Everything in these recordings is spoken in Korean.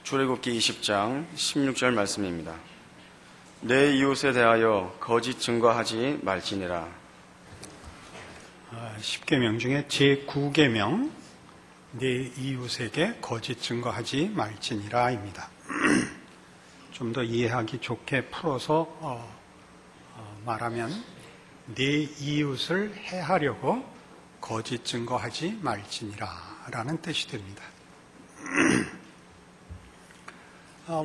출애굽기 20장 16절 말씀입니다. 내 이웃에 대하여 거짓 증거하지 말지니라. 10계명 중에 제9계명 내 이웃에게 거짓 증거하지 말지니라입니다. 좀 더 이해하기 좋게 풀어서 말하면 내 이웃을 해하려고 거짓 증거하지 말지니라 라는 뜻이 됩니다.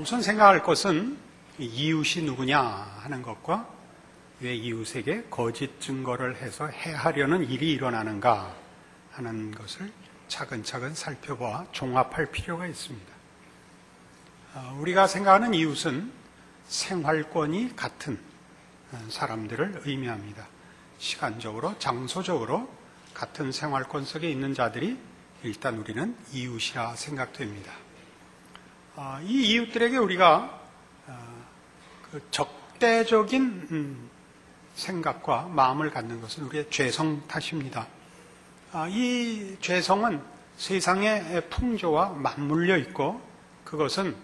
우선 생각할 것은 이웃이 누구냐 하는 것과 왜 이웃에게 거짓 증거를 해서 해하려는 일이 일어나는가 하는 것을 차근차근 살펴보아 종합할 필요가 있습니다. 우리가 생각하는 이웃은 생활권이 같은 사람들을 의미합니다. 시간적으로, 장소적으로 같은 생활권 속에 있는 자들이 일단 우리는 이웃이라 생각됩니다. 이 이웃들에게 우리가 적대적인 생각과 마음을 갖는 것은 우리의 죄성 탓입니다. 이 죄성은 세상의 풍조와 맞물려 있고 그것은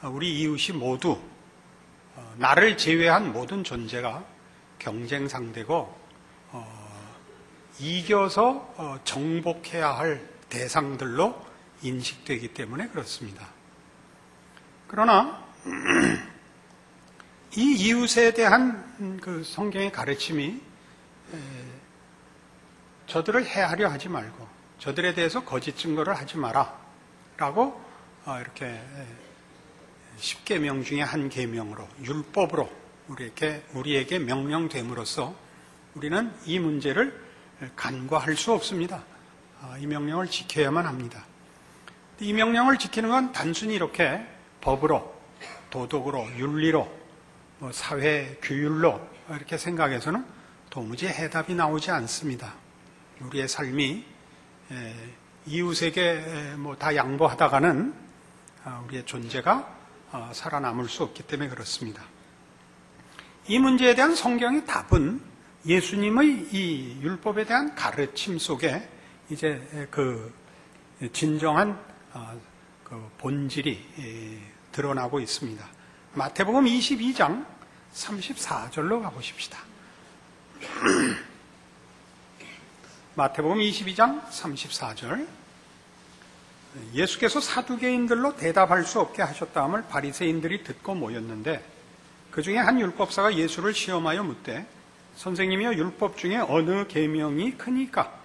우리 이웃이 모두 나를 제외한 모든 존재가 경쟁 상대고 이겨서 정복해야 할 대상들로 인식되기 때문에 그렇습니다. 그러나 이 이웃에 대한 그 성경의 가르침이 저들을 해하려 하지 말고 저들에 대해서 거짓 증거를 하지 마라 라고 이렇게 10계명 중에 한 계명으로 율법으로 우리에게 명령됨으로써 우리는 이 문제를 간과할 수 없습니다. 이 명령을 지켜야만 합니다. 이 명령을 지키는 건 단순히 이렇게 법으로, 도덕으로, 윤리로, 사회 규율로 이렇게 생각해서는 도무지 해답이 나오지 않습니다. 우리의 삶이 이웃에게 다 양보하다가는 우리의 존재가 살아남을 수 없기 때문에 그렇습니다. 이 문제에 대한 성경의 답은 예수님의 이 율법에 대한 가르침 속에 이제 그 진정한 그 본질이 드러나고 있습니다. 마태복음 22장 34절로 가보십시다. 마태복음 22장 34절. 예수께서 사두개인들로 대답할 수 없게 하셨다함을 바리새인들이 듣고 모였는데 그 중에 한 율법사가 예수를 시험하여 묻되 선생님이여 율법 중에 어느 계명이 크니까?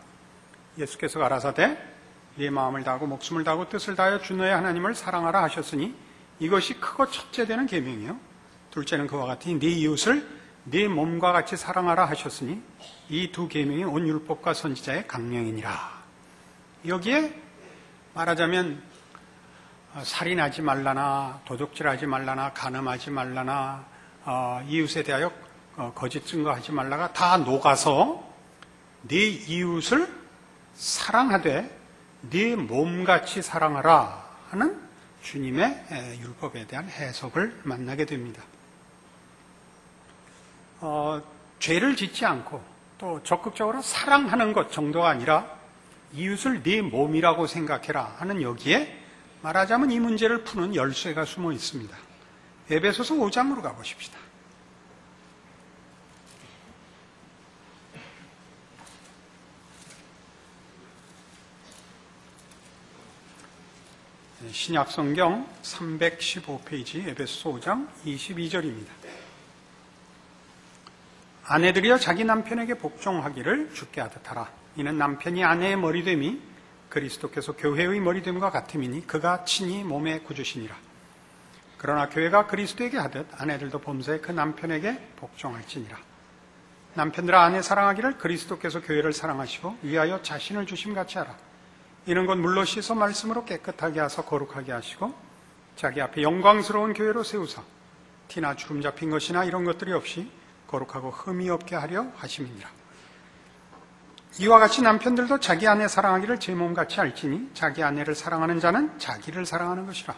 예수께서 가라사대 네 마음을 다하고 목숨을 다하고 뜻을 다하여 주 너의 하나님을 사랑하라 하셨으니 이것이 크고 첫째 되는 계명이요 둘째는 그와 같으니 네 이웃을 네 몸과 같이 사랑하라 하셨으니 이 두 계명이 온 율법과 선지자의 강령이니라. 여기에 말하자면 살인하지 말라나 도둑질하지 말라나 간음하지 말라나 이웃에 대하여 거짓 증거하지 말라가 다 녹아서 네 이웃을 사랑하되 네 몸같이 사랑하라 하는 주님의 율법에 대한 해석을 만나게 됩니다. 죄를 짓지 않고 또 적극적으로 사랑하는 것 정도가 아니라 이웃을 네 몸이라고 생각해라 하는 여기에 말하자면 이 문제를 푸는 열쇠가 숨어 있습니다. 에베소서 5장으로 가보십시다. 신약성경 315페이지 에베소서 5장 22절입니다. 아내들이여 자기 남편에게 복종하기를 주께 하듯 하라. 이는 남편이 아내의 머리됨이 그리스도께서 교회의 머리됨과 같음이니 그가 친히 몸의 구주시니라. 그러나 교회가 그리스도에게 하듯 아내들도 범사에 그 남편에게 복종할지니라. 남편들아 아내 사랑하기를 그리스도께서 교회를 사랑하시고 위하여 자신을 주심같이 하라. 이는 곧 물로 씻어 말씀으로 깨끗하게 하사 거룩하게 하시고 자기 앞에 영광스러운 교회로 세우사 티나 주름 잡힌 것이나 이런 것들이 없이 거룩하고 흠이 없게 하려 하심이니라. 이와 같이 남편들도 자기 아내 사랑하기를 제 몸같이 알지니 자기 아내를 사랑하는 자는 자기를 사랑하는 것이라.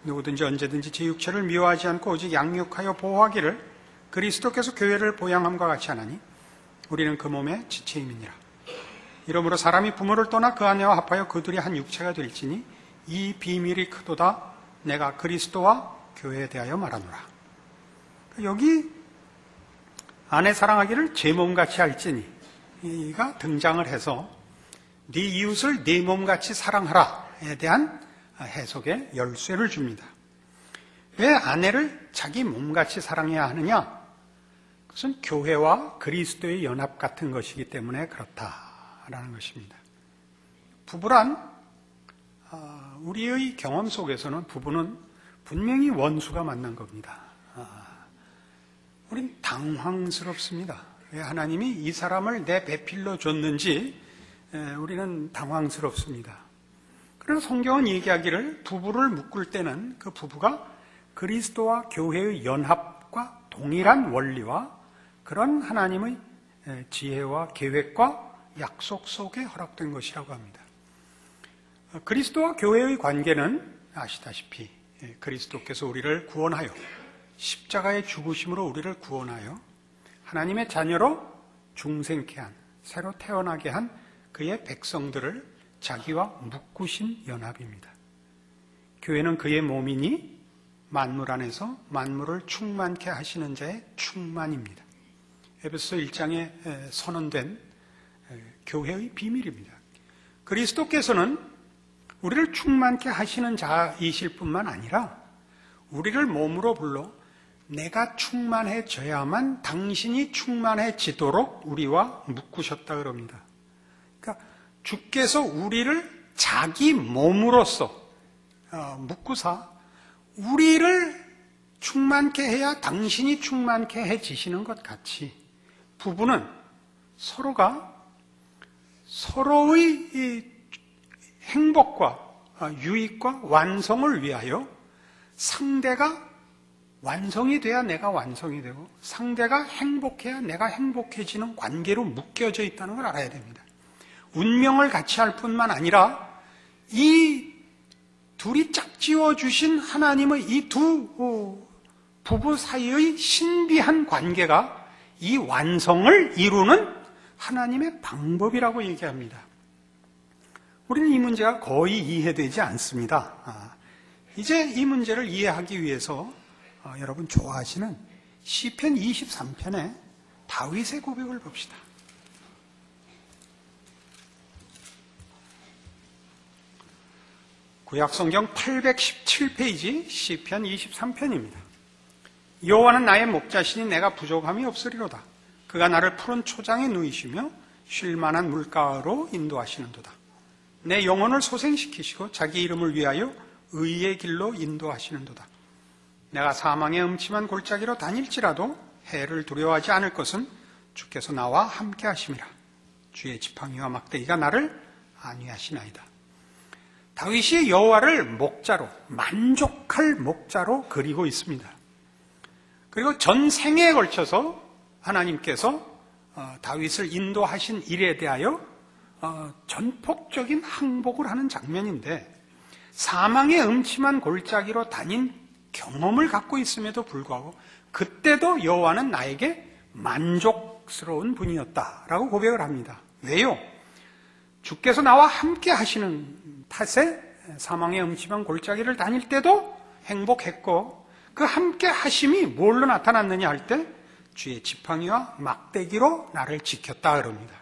누구든지 언제든지 제 육체를 미워하지 않고 오직 양육하여 보호하기를 그리스도께서 교회를 보양함과 같이 하나니 우리는 그 몸의 지체임이니라. 이러므로 사람이 부모를 떠나 그 아내와 합하여 그들이 한 육체가 될지니 이 비밀이 크도다. 내가 그리스도와 교회에 대하여 말하노라. 여기 아내 사랑하기를 제 몸같이 할지니 이가 등장을 해서 네 이웃을 네 몸같이 사랑하라에 대한 해석의 열쇠를 줍니다. 왜 아내를 자기 몸같이 사랑해야 하느냐? 그것은 교회와 그리스도의 연합 같은 것이기 때문에 그렇다라는 것입니다. 부부란 우리의 경험 속에서는 부부는 분명히 원수가 만난 겁니다. 우린 당황스럽습니다. 왜 하나님이 이 사람을 내 배필로 줬는지 우리는 당황스럽습니다. 그래서 성경은 얘기하기를 부부를 묶을 때는 그 부부가 그리스도와 교회의 연합과 동일한 원리와 그런 하나님의 지혜와 계획과 약속 속에 허락된 것이라고 합니다. 그리스도와 교회의 관계는 아시다시피 그리스도께서 우리를 구원하여 십자가의 죽으심으로 우리를 구원하여 하나님의 자녀로 중생케 한, 새로 태어나게 한 그의 백성들을 자기와 묶으신 연합입니다. 교회는 그의 몸이니 만물 안에서 만물을 충만케 하시는 자의 충만입니다. 에베소 1장에 선언된 교회의 비밀입니다. 그리스도께서는 우리를 충만케 하시는 자이실 뿐만 아니라 우리를 몸으로 불러 내가 충만해져야만 당신이 충만해지도록 우리와 묶으셨다 그럽니다. 그러니까 주께서 우리를 자기 몸으로서 묶으사 우리를 충만케 해야 당신이 충만케 해지시는 것 같이 부부는 서로가 서로의 이 행복과 유익과 완성을 위하여 상대가 완성이 돼야 내가 완성이 되고 상대가 행복해야 내가 행복해지는 관계로 묶여져 있다는 걸 알아야 됩니다. 운명을 같이 할 뿐만 아니라 이 둘이 짝지어 주신 하나님의 이 두 부부 사이의 신비한 관계가 이 완성을 이루는 하나님의 방법이라고 얘기합니다. 우리는 이 문제가 거의 이해되지 않습니다. 이제 이 문제를 이해하기 위해서 여러분 좋아하시는 시편 23편의 다윗의 고백을 봅시다. 구약성경 817페이지 시편 23편입니다. 여호와는 나의 목자시니 내가 부족함이 없으리로다. 그가 나를 푸른 초장에 누이시며 쉴만한 물가로 인도하시는도다. 내 영혼을 소생시키시고 자기 이름을 위하여 의의 길로 인도하시는도다. 내가 사망의 음침한 골짜기로 다닐지라도 해를 두려워하지 않을 것은 주께서 나와 함께 하심이라. 주의 지팡이와 막대기가 나를 안위하시나이다. 다윗이 여호와를 목자로, 만족할 목자로 그리고 있습니다. 그리고 전생에 걸쳐서 하나님께서 다윗을 인도하신 일에 대하여 전폭적인 항복을 하는 장면인데 사망의 음침한 골짜기로 다닌 경험을 갖고 있음에도 불구하고 그때도 여호와는 나에게 만족스러운 분이었다라고 고백을 합니다. 왜요? 주께서 나와 함께 하시는 탓에 사망의 음침한 골짜기를 다닐 때도 행복했고 그 함께 하심이 뭘로 나타났느냐 할 때 주의 지팡이와 막대기로 나를 지켰다 그럽니다.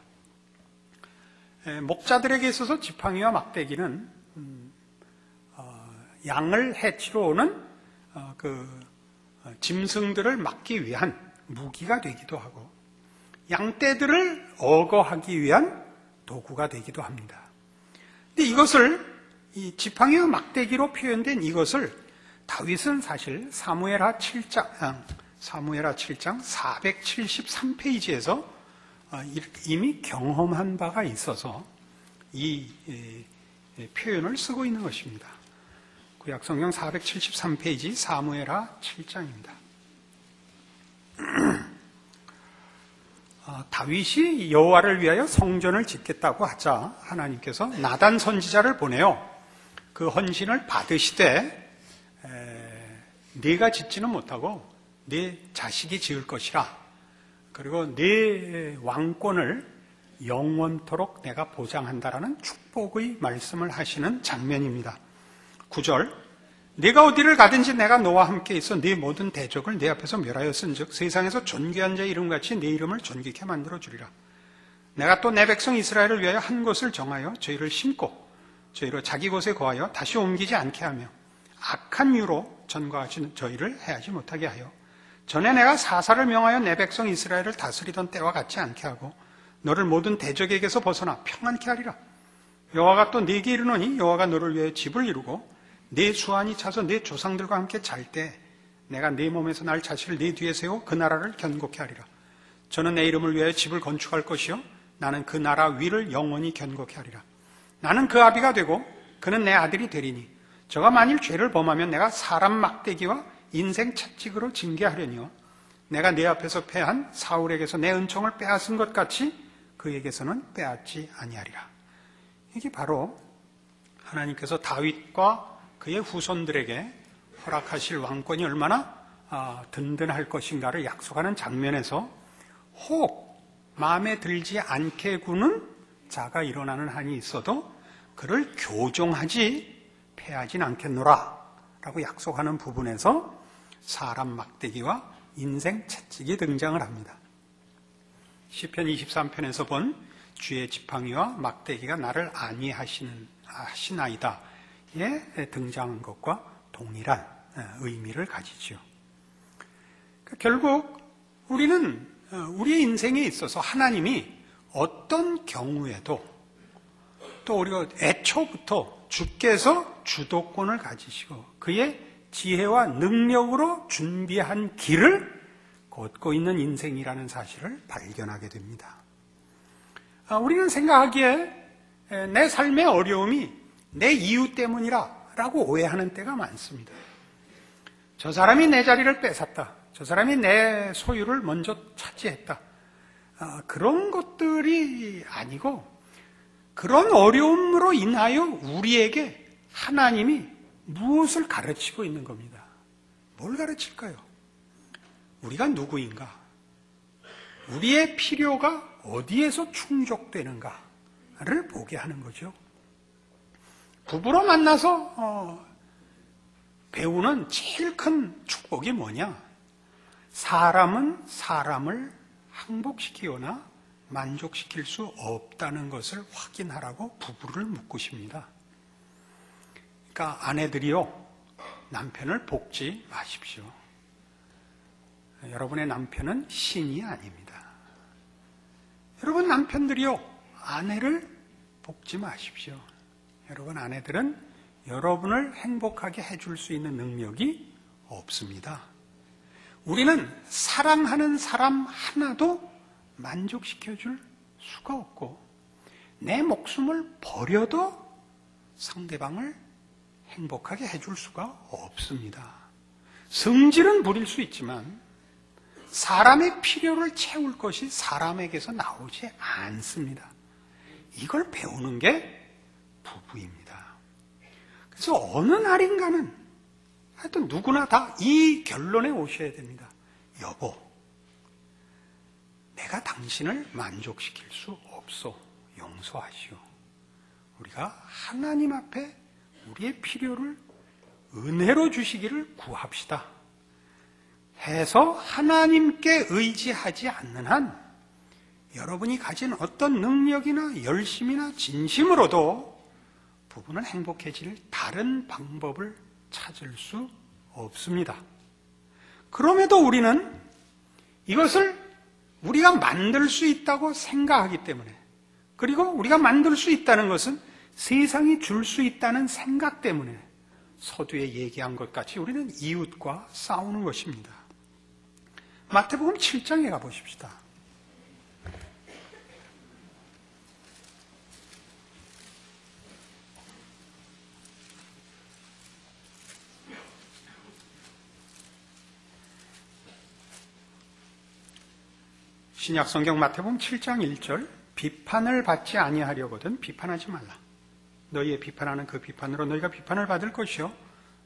목자들에게 있어서 지팡이와 막대기는 양을 해치러 오는 짐승들을 막기 위한 무기가 되기도 하고 양떼들을 억어하기 위한 도구가 되기도 합니다. 근데 이것을 이 지팡이와 막대기로 표현된 이것을 다윗은 사실 사무엘하 7장 473페이지에서 이미 경험한 바가 있어서 이 표현을 쓰고 있는 것입니다. 구약성경 473페이지 사무엘하 7장입니다. 다윗이 여호와를 위하여 성전을 짓겠다고 하자 하나님께서 나단 선지자를 보내어 그 헌신을 받으시되 네가 짓지는 못하고 네 자식이 지을 것이라. 그리고 네 왕권을 영원토록 내가 보장한다라는 축복의 말씀을 하시는 장면입니다. 9절 네가 어디를 가든지 내가 너와 함께 있어 네 모든 대적을 네 앞에서 멸하였은즉 자세상에서 존귀한 자의 이름같이 네 이름을 존귀케 만들어 주리라. 내가 또 내 백성 이스라엘을 위하여 한 곳을 정하여 저희를 심고 저희로 자기 곳에 거하여 다시 옮기지 않게 하며 악한 유로 전거하시는 저희를 해하지 못하게 하여 전에 내가 사사를 명하여 내 백성 이스라엘을 다스리던 때와 같지 않게 하고 너를 모든 대적에게서 벗어나 평안케 하리라. 여호와가 또 네게 이르노니 여호와가 너를 위하여 집을 이루고 네 수완이 차서 네 조상들과 함께 잘 때 내가 네 몸에서 날 자신을 네 뒤에 세워 그 나라를 견고케 하리라. 저는 내 이름을 위하여 집을 건축할 것이요 나는 그 나라 위를 영원히 견고케 하리라. 나는 그 아비가 되고 그는 내 아들이 되리니 저가 만일 죄를 범하면 내가 사람 막대기와 인생 채찍으로 징계하려니요 내가 내 앞에서 패한 사울에게서 내 은총을 빼앗은 것 같이 그에게서는 빼앗지 아니하리라. 이게 바로 하나님께서 다윗과 그의 후손들에게 허락하실 왕권이 얼마나 든든할 것인가를 약속하는 장면에서 혹 마음에 들지 않게 구는 자가 일어나는 한이 있어도 그를 교종하지 패하진 않겠노라 라고 약속하는 부분에서 사람 막대기와 인생 채찍이 등장을 합니다. 시편 23편에서 본 주의 지팡이와 막대기가 나를 안위하시나이다 에 등장한 것과 동일한 의미를 가지죠. 그러니까 결국 우리는 우리의 인생에 있어서 하나님이 어떤 경우에도 또 우리가 애초부터 주께서 주도권을 가지시고 그의 지혜와 능력으로 준비한 길을 걷고 있는 인생이라는 사실을 발견하게 됩니다. 우리는 생각하기에 내 삶의 어려움이 내 이유 때문이라 라고 오해하는 때가 많습니다. 저 사람이 내 자리를 뺏었다. 저 사람이 내 소유를 먼저 차지했다. 그런 것들이 아니고 그런 어려움으로 인하여 우리에게 하나님이 무엇을 가르치고 있는 겁니다. 뭘 가르칠까요? 우리가 누구인가? 우리의 필요가 어디에서 충족되는가를 보게 하는 거죠. 부부로 만나서 배우는 제일 큰 축복이 뭐냐? 사람은 사람을 항복시키거나 만족시킬 수 없다는 것을 확인하라고 부부를 묶으십니다. 그러니까 아내들이요, 남편을 볶지 마십시오. 여러분의 남편은 신이 아닙니다. 여러분 남편들이요, 아내를 볶지 마십시오. 여러분 아내들은 여러분을 행복하게 해줄 수 있는 능력이 없습니다. 우리는 사랑하는 사람 하나도 만족시켜줄 수가 없고 내 목숨을 버려도 상대방을 행복하게 해줄 수가 없습니다. 성질은 부릴 수 있지만 사람의 필요를 채울 것이 사람에게서 나오지 않습니다. 이걸 배우는 게 부부입니다. 그래서 어느 날인가는 하여튼 누구나 다 이 결론에 오셔야 됩니다. 여보, 내가 당신을 만족시킬 수 없소. 용서하시오. 우리가 하나님 앞에 우리의 필요를 은혜로 주시기를 구합시다. 해서 하나님께 의지하지 않는 한 여러분이 가진 어떤 능력이나 열심이나 진심으로도 부부는 행복해질 다른 방법을 찾을 수 없습니다. 그럼에도 우리는 이것을 우리가 만들 수 있다고 생각하기 때문에, 그리고 우리가 만들 수 있다는 것은 세상이 줄 수 있다는 생각 때문에 서두에 얘기한 것 같이 우리는 이웃과 싸우는 것입니다. 마태복음 7장에 가보십시다. 신약성경 마태복음 7장 1절, 비판을 받지 아니하려거든 비판하지 말라. 너희의 비판하는 그 비판으로 너희가 비판을 받을 것이요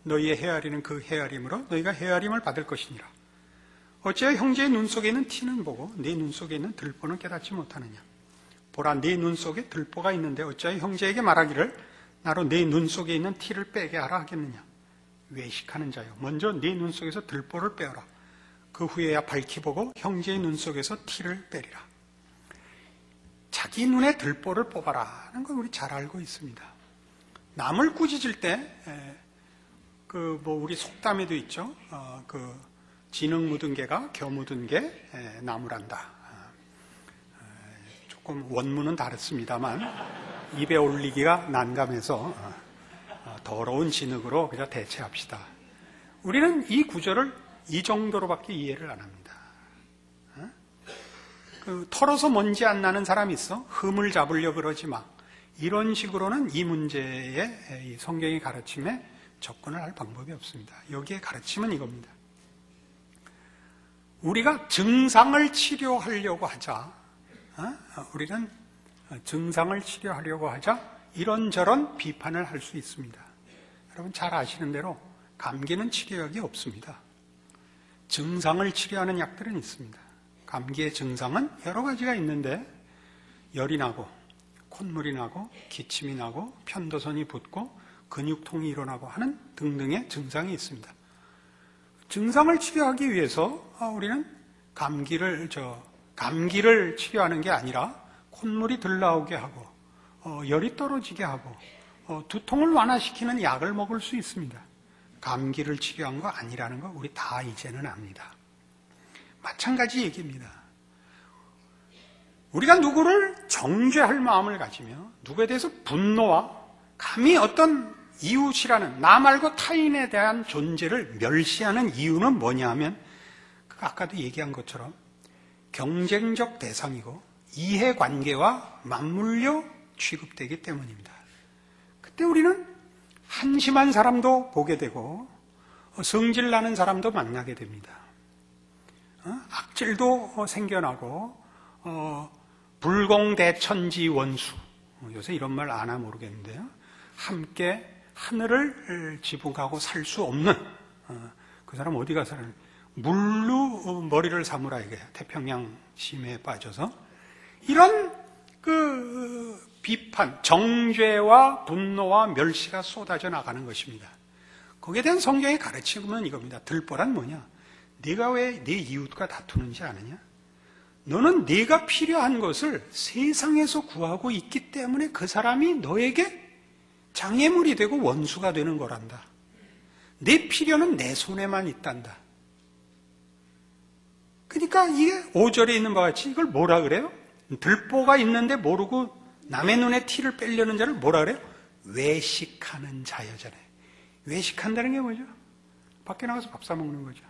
너희의 헤아리는 그 헤아림으로 너희가 헤아림을 받을 것이니라. 어찌하여 형제의 눈 속에 있는 티는 보고 네 눈 속에 있는 들보는 깨닫지 못하느냐. 보라, 네 눈 속에 들보가 있는데 어찌하여 형제에게 말하기를 나로 네 눈 속에 있는 티를 빼게 하라 하겠느냐. 외식하는 자요. 먼저 네 눈 속에서 들보를 빼어라. 그 후에야 밝히 보고 형제의 눈 속에서 티를 빼리라. 자기 눈에 들보를 뽑아라 하는 건 우리 잘 알고 있습니다. 남을 꾸짖을 때, 우리 속담에도 있죠. 진흙 묻은 개가 겨 묻은 개 나무란다. 조금 원문은 다릅니다만 입에 올리기가 난감해서 더러운 진흙으로 그냥 대체합시다. 우리는 이 구절을 이 정도로밖에 이해를 안 합니다. 털어서 먼지 안 나는 사람 있어? 흠을 잡으려 그러지 마. 이런 식으로는 이 문제에 이 성경의 가르침에 접근을 할 방법이 없습니다. 여기에 가르침은 이겁니다. 우리가 증상을 치료하려고 하자, 우리는 증상을 치료하려고 하자 이런저런 비판을 할 수 있습니다. 여러분 잘 아시는 대로 감기는 치료약이 없습니다. 증상을 치료하는 약들은 있습니다. 감기의 증상은 여러 가지가 있는데 열이 나고 콧물이 나고 기침이 나고 편도선이 붓고 근육통이 일어나고 하는 등등의 증상이 있습니다. 증상을 치료하기 위해서 우리는 감기를 치료하는 게 아니라 콧물이 덜 나오게 하고 열이 떨어지게 하고 두통을 완화시키는 약을 먹을 수 있습니다. 감기를 치료한 거 아니라는 거 우리 다 이제는 압니다. 마찬가지 얘기입니다. 우리가 누구를 정죄할 마음을 가지며 누구에 대해서 분노와 감히 어떤 이웃이라는 나 말고 타인에 대한 존재를 멸시하는 이유는 뭐냐 하면 아까도 얘기한 것처럼 경쟁적 대상이고 이해관계와 맞물려 취급되기 때문입니다. 그때 우리는 한심한 사람도 보게 되고 성질나는 사람도 만나게 됩니다. 악질도 생겨나고 불공대천지 원수, 요새 이런 말 아나 모르겠는데요. 함께 하늘을 지붕하고 살 수 없는 그 사람 어디 가서 물로 머리를 사무라 이게 태평양 심해에 빠져서 이런 비판, 정죄와 분노와 멸시가 쏟아져 나가는 것입니다. 거기에 대한 성경의 가르침은 이겁니다. 들보란 뭐냐? 네가 왜 네 이웃과 다투는지 아느냐? 너는 네가 필요한 것을 세상에서 구하고 있기 때문에 그 사람이 너에게 장애물이 되고 원수가 되는 거란다. 내 필요는 내 손에만 있단다. 그러니까 이게 5절에 있는 바와 같이 이걸 뭐라 그래요? 들보가 있는데 모르고 남의 눈에 티를 빼려는 자를 뭐라 그래요? 외식하는 자여잖아요. 외식한다는 게 뭐죠? 밖에 나가서 밥 사 먹는 거죠.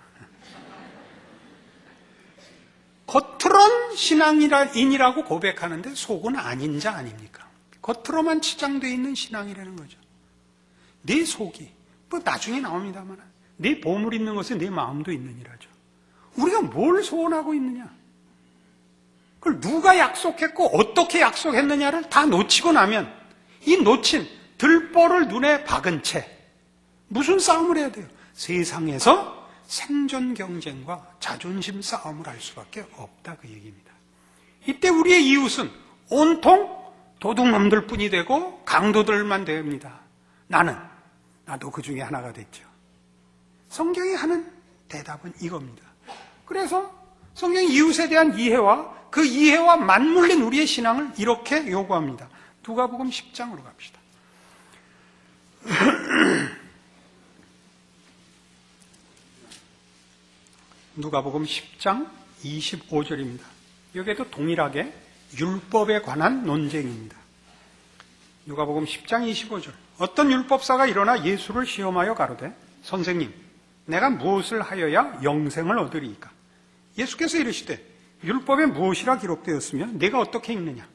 겉으론 신앙인이라고 고백하는데 속은 아닌 자 아닙니까? 겉으로만 치장되어 있는 신앙이라는 거죠. 내 속이 나중에 나옵니다만 내 보물 있는 것에 내 마음도 있느니라죠. 우리가 뭘 소원하고 있느냐? 그걸 누가 약속했고 어떻게 약속했느냐를 다 놓치고 나면 이 놓친 들보를 눈에 박은 채 무슨 싸움을 해야 돼요? 세상에서 생존 경쟁과 자존심 싸움을 할 수밖에 없다 그 얘기입니다. 이때 우리의 이웃은 온통 도둑놈들 뿐이 되고 강도들만 됩니다. 나도 그 중에 하나가 됐죠. 성경이 하는 대답은 이겁니다. 그래서 성경이 이웃에 대한 이해와 그 이해와 맞물린 우리의 신앙을 이렇게 요구합니다. 누가복음 10장으로 갑시다. 누가복음 10장 25절입니다. 여기에도 동일하게 율법에 관한 논쟁입니다. 누가복음 10장 25절. 어떤 율법사가 일어나 예수를 시험하여 가로되 선생님 내가 무엇을 하여야 영생을 얻으리이까? 예수께서 이르시되 율법에 무엇이라 기록되었으며 내가 어떻게 읽느냐?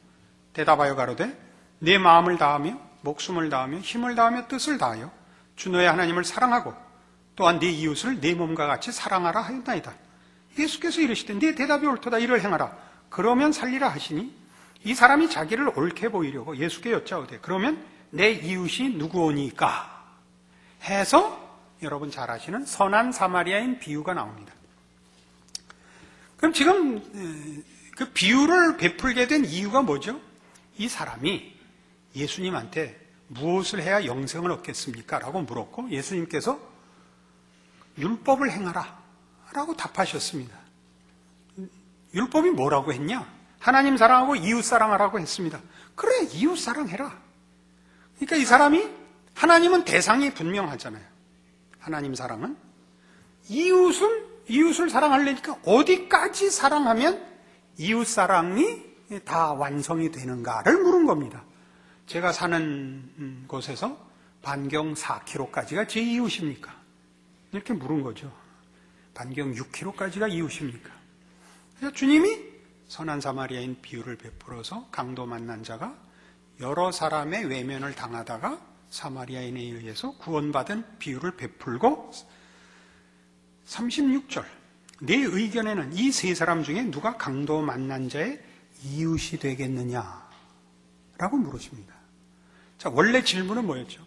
대답하여 가로되 내 마음을 다하며 목숨을 다하며 힘을 다하며 뜻을 다하여 주 너의 하나님을 사랑하고 또한 네 이웃을 네 몸과 같이 사랑하라 하였나이다. 예수께서 이르시되 네 대답이 옳도다 이를 행하라. 그러면 살리라 하시니 이 사람이 자기를 옳게 보이려고 예수께 여짜오되 그러면 내 이웃이 누구오니까? 해서 여러분 잘 아시는 선한 사마리아인 비유가 나옵니다. 그럼 지금 그 비유를 베풀게 된 이유가 뭐죠? 이 사람이 예수님한테 무엇을 해야 영생을 얻겠습니까? 라고 물었고 예수님께서 율법을 행하라 라고 답하셨습니다. 율법이 뭐라고 했냐? 하나님 사랑하고 이웃 사랑하라고 했습니다. 그래, 이웃 사랑해라. 그러니까 이 사람이, 하나님은 대상이 분명하잖아요. 하나님 사랑은. 이웃을 사랑하려니까 어디까지 사랑하면 이웃 사랑이 다 완성이 되는가를 물은 겁니다. 제가 사는 곳에서 반경 4km까지가 제 이웃입니까? 이렇게 물은 거죠. 반경 6km까지가 이웃입니까? 그래서 주님이 선한 사마리아인 비유를 베풀어서 강도 만난 자가 여러 사람의 외면을 당하다가 사마리아인에 의해서 구원받은 비유를 베풀고 36절, 내 의견에는 이 세 사람 중에 누가 강도 만난 자의 이웃이 되겠느냐 라고 물으십니다. 자, 원래 질문은 뭐였죠?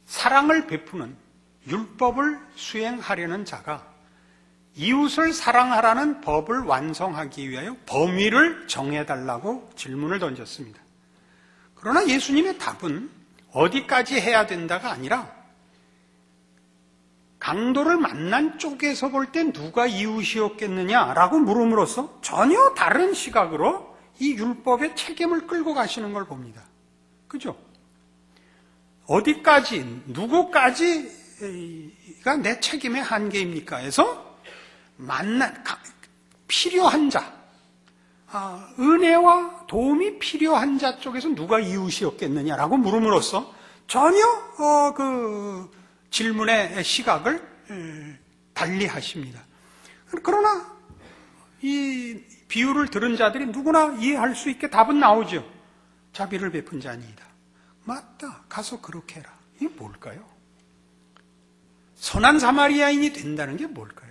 사랑을 베푸는, 율법을 수행하려는 자가 이웃을 사랑하라는 법을 완성하기 위하여 범위를 정해달라고 질문을 던졌습니다. 그러나 예수님의 답은 어디까지 해야 된다가 아니라 강도를 만난 쪽에서 볼 때 누가 이웃이었겠느냐라고 물음으로써 전혀 다른 시각으로 이 율법의 책임을 끌고 가시는 걸 봅니다. 그죠? 어디까지, 누구까지가 내 책임의 한계입니까? 해서 필요한 자, 은혜와 도움이 필요한 자 쪽에서 누가 이웃이었겠느냐라고 물음으로써 전혀 그 질문의 시각을 달리 하십니다. 그러나 이 비유를 들은 자들이 누구나 이해할 수 있게 답은 나오죠. 자비를 베푼 자니이다. 맞다. 가서 그렇게 해라. 이게 뭘까요? 선한 사마리아인이 된다는 게 뭘까요?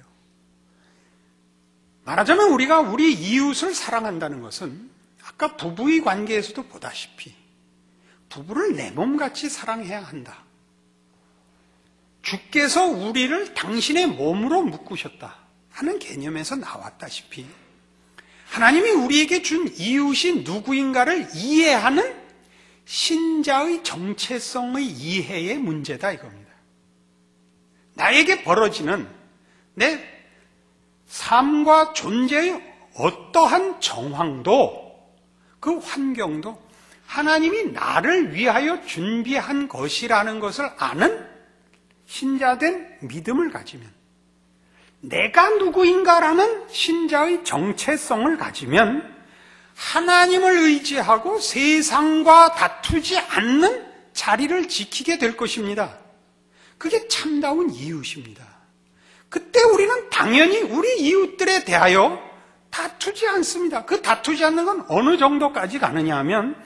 말하자면 우리가 우리 이웃을 사랑한다는 것은 아까 부부의 관계에서도 보다시피 부부를 내 몸같이 사랑해야 한다. 주께서 우리를 당신의 몸으로 묶으셨다 하는 개념에서 나왔다시피 하나님이 우리에게 준 이웃이 누구인가를 이해하는 신자의 정체성의 이해의 문제다 이겁니다. 나에게 벌어지는 내 삶과 존재의 어떠한 정황도 그 환경도 하나님이 나를 위하여 준비한 것이라는 것을 아는 신자된 믿음을 가지면, 내가 누구인가라는 신자의 정체성을 가지면 하나님을 의지하고 세상과 다투지 않는 자리를 지키게 될 것입니다. 그게 참다운 이웃입니다. 그때 우리는 당연히 우리 이웃들에 대하여 다투지 않습니다. 그 다투지 않는 건 어느 정도까지 가느냐 하면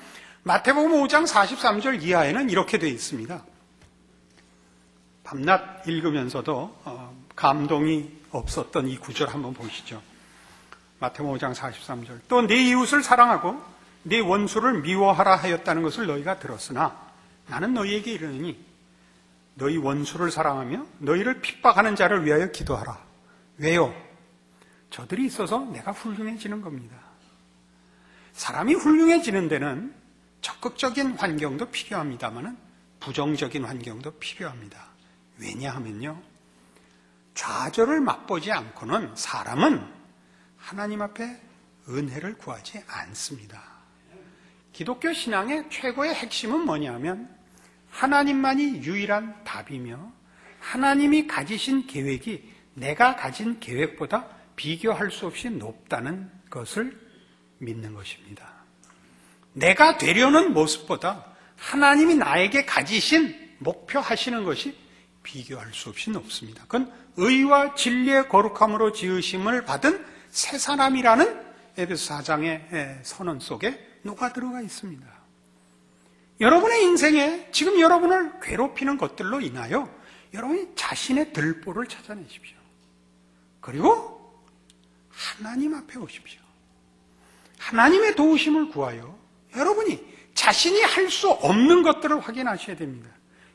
마태복음 5장 43절 이하에는 이렇게 되어 있습니다. 밤낮 읽으면서도 감동이 없었던 이 구절 한번 보시죠. 마태복음 5장 43절. 또 내 이웃을 사랑하고 내 원수를 미워하라 하였다는 것을 너희가 들었으나 나는 너희에게 이르노니 너희 원수를 사랑하며 너희를 핍박하는 자를 위하여 기도하라. 왜요? 저들이 있어서 내가 훌륭해지는 겁니다. 사람이 훌륭해지는 데는 적극적인 환경도 필요합니다만 부정적인 환경도 필요합니다. 왜냐하면요, 좌절을 맛보지 않고는 사람은 하나님 앞에 은혜를 구하지 않습니다. 기독교 신앙의 최고의 핵심은 뭐냐면 하나님만이 유일한 답이며 하나님이 가지신 계획이 내가 가진 계획보다 비교할 수 없이 높다는 것을 믿는 것입니다. 내가 되려는 모습보다 하나님이 나에게 가지신 목표하시는 것이 비교할 수 없이 높습니다. 그건 의와 진리의 거룩함으로 지으심을 받은 새 사람이라는 에베소 4장의 선언 속에 녹아 들어가 있습니다. 여러분의 인생에 지금 여러분을 괴롭히는 것들로 인하여 여러분이 자신의 들보를 찾아내십시오. 그리고 하나님 앞에 오십시오. 하나님의 도우심을 구하여 여러분이 자신이 할 수 없는 것들을 확인하셔야 됩니다.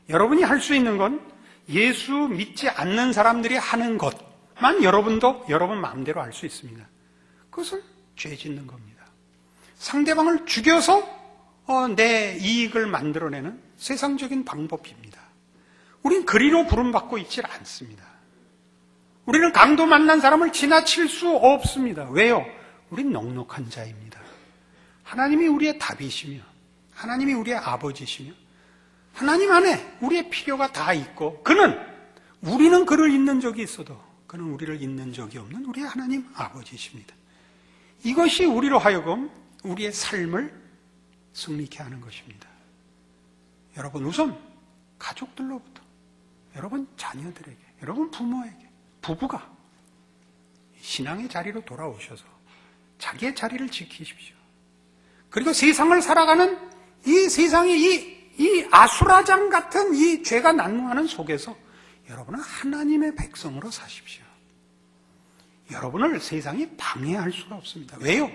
여러분이 할 수 있는 건 예수 믿지 않는 사람들이 하는 것만 여러분도 여러분 마음대로 할 수 있습니다. 그것은 죄 짓는 겁니다. 상대방을 죽여서 내 이익을 만들어내는 세상적인 방법입니다. 우린 그리로 부름받고 있질 않습니다. 우리는 강도 만난 사람을 지나칠 수 없습니다. 왜요? 우린 넉넉한 자입니다. 하나님이 우리의 답이시며 하나님이 우리의 아버지시며 하나님 안에 우리의 필요가 다 있고 우리는 그를 잊는 적이 있어도 그는 우리를 잊는 적이 없는 우리의 하나님 아버지십니다. 이것이 우리로 하여금 우리의 삶을 승리케 하는 것입니다. 여러분, 우선 가족들로부터, 여러분 자녀들에게, 여러분 부모에게, 부부가 신앙의 자리로 돌아오셔서 자기의 자리를 지키십시오. 그리고 세상을 살아가는 이 세상의 이 아수라장 같은 이 죄가 난무하는 속에서 여러분은 하나님의 백성으로 사십시오. 여러분을 세상이 방해할 수가 없습니다. 왜요?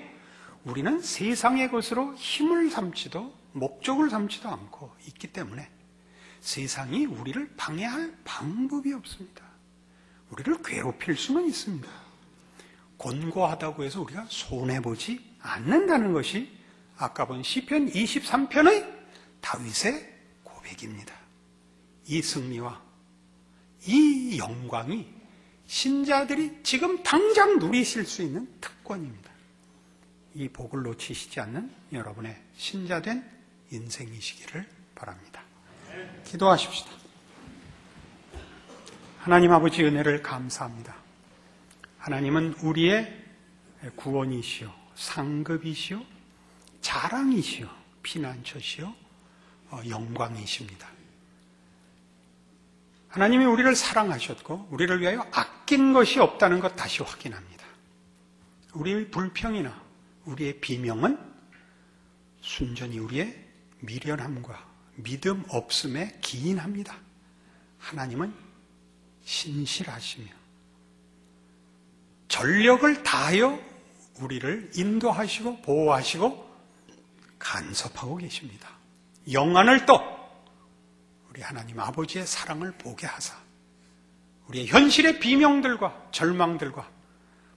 우리는 세상의 것으로 힘을 삼지도 목적을 삼지도 않고 있기 때문에 세상이 우리를 방해할 방법이 없습니다. 우리를 괴롭힐 수는 있습니다. 곤고하다고 해서 우리가 손해보지 않는다는 것이 아까 본 시편 23편의 다윗의 고백입니다. 이 승리와 이 영광이 신자들이 지금 당장 누리실 수 있는 특권입니다. 이 복을 놓치시지 않는 여러분의 신자된 인생이시기를 바랍니다. 기도하십시다. 하나님 아버지 은혜를 감사합니다. 하나님은 우리의 구원이시요, 상급이시요, 자랑이시요, 피난처시요, 영광이십니다. 하나님이 우리를 사랑하셨고 우리를 위하여 아낀 것이 없다는 것 다시 확인합니다. 우리의 불평이나 우리의 비명은 순전히 우리의 미련함과 믿음 없음에 기인합니다. 하나님은 신실하시며 전력을 다하여 우리를 인도하시고 보호하시고 간섭하고 계십니다. 영안을 떠 우리 하나님 아버지의 사랑을 보게 하사 우리의 현실의 비명들과 절망들과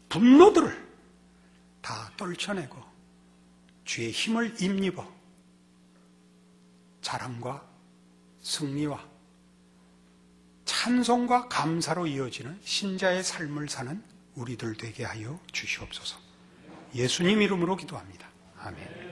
분노들을 다 떨쳐내고 주의 힘을 힘입어 자랑과 승리와 찬송과 감사로 이어지는 신자의 삶을 사는 우리들 되게 하여 주시옵소서. 예수님 이름으로 기도합니다. 아멘.